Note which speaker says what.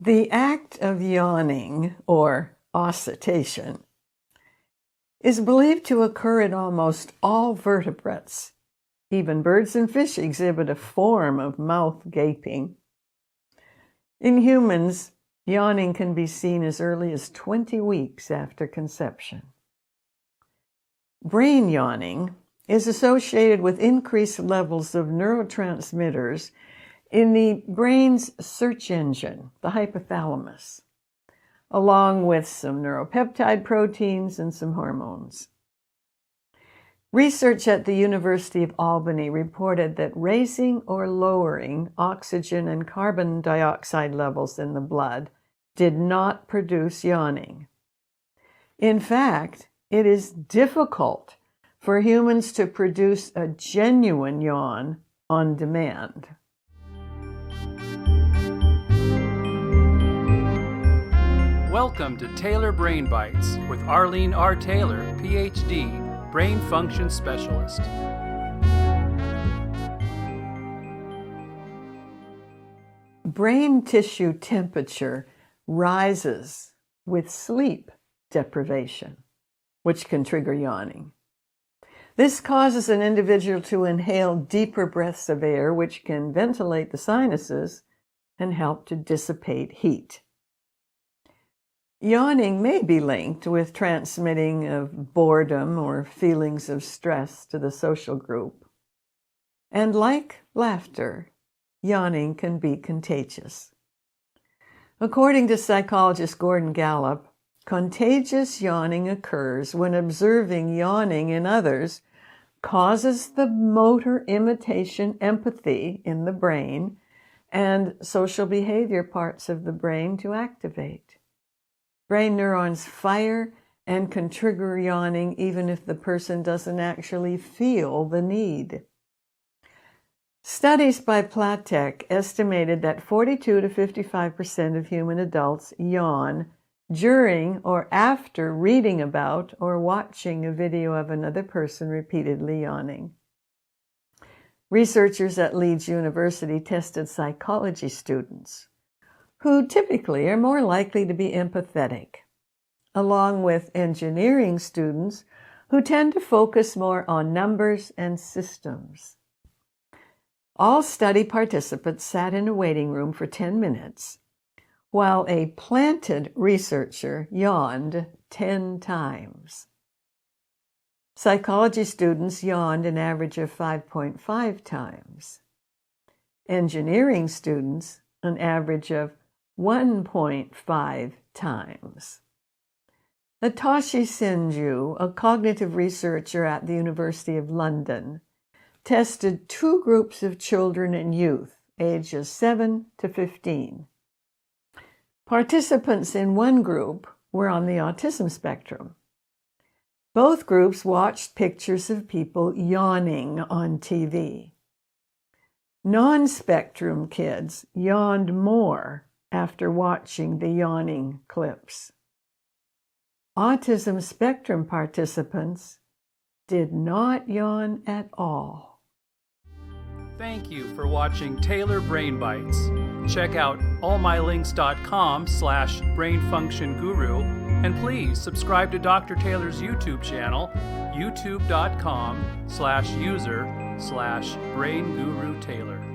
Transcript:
Speaker 1: The act of yawning, or oscitation, is believed to occur in almost all vertebrates. Even birds and fish exhibit a form of mouth gaping. In humans, yawning can be seen as early as 20 weeks after conception. Brain yawning is associated with increased levels of neurotransmitters in the brain's search engine, the hypothalamus, along with some neuropeptide proteins and some hormones. Research at the University of Albany reported that raising or lowering oxygen and carbon dioxide levels in the blood did not produce yawning. In fact, it is difficult for humans to produce a genuine yawn on demand.
Speaker 2: Welcome to Taylor Brain Bytes with Arlene R. Taylor, PhD, Brain Function Specialist.
Speaker 1: Brain tissue temperature rises with sleep deprivation, which can trigger yawning. This causes an individual to inhale deeper breaths of air, which can ventilate the sinuses and help to dissipate heat. Yawning may be linked with transmitting of boredom or feelings of stress to the social group. And like laughter, yawning can be contagious. According to psychologist Gordon Gallup, contagious yawning occurs when observing yawning in others causes the motor imitation empathy in the brain and social behavior parts of the brain to activate. Brain neurons fire and can trigger yawning even if the person doesn't actually feel the need. Studies by Platek estimated that 42 to 55% of human adults yawn during or after reading about or watching a video of another person repeatedly yawning. Researchers at Leeds University tested psychology students, who typically are more likely to be empathetic, along with engineering students who tend to focus more on numbers and systems. All study participants sat in a waiting room for 10 minutes, while a planted researcher yawned 10 times. Psychology students yawned an average of 5.5 times. Engineering students an average of 1.5 times. Hitoshi Senju, a cognitive researcher at the University of London, tested two groups of children and youth, ages 7 to 15. Participants in one group were on the autism spectrum. Both groups watched pictures of people yawning on TV. Non-spectrum kids yawned more after watching the yawning clips. Autism spectrum participants did not yawn at all.
Speaker 2: Thank you for watching Taylor Brain Bytes. Check out allmylinks.com/brainfunctionguru, and please subscribe to Dr. Taylor's YouTube channel, youtube.com/user/braingurutaylor.